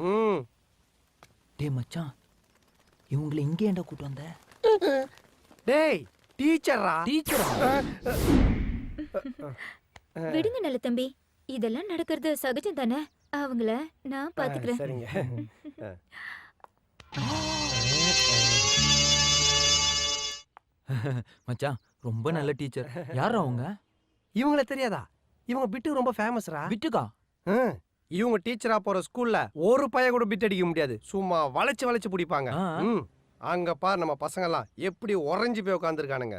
ம். டேய் மச்சான், இவங்களை இங்கே ஏன்டா கூட்டு வந்த? டேய் டீச்சரா? டீச்சரா? விடுங்க நல்ல தம்பி, இதெல்லாம் நடக்கிறது சகஜம் தானே. அவங்கள நான் பாத்துக்கிறேன். சரிங்க. மச்சான் ரொம்ப நல்ல டீச்சர். யாரா அவங்க? இவங்கள தெரியாதா? இவங்க பிட்டு ரொம்ப ஃபேமஸ்ரா. விட்டுக்கா? இவங்க டீச்சரா போற ஸ்கூல்ல ஒரு பைய கூட பிட் அடிக்க முடியாது. சும்மா வளைச்சு வளைச்சு பிடிப்பாங்க. ஆ. ம். அங்க பார் நம்ம பசங்க எல்லாம் எப்படி உறைஞ்சு போய் உட்காந்துருக்கானுங்க.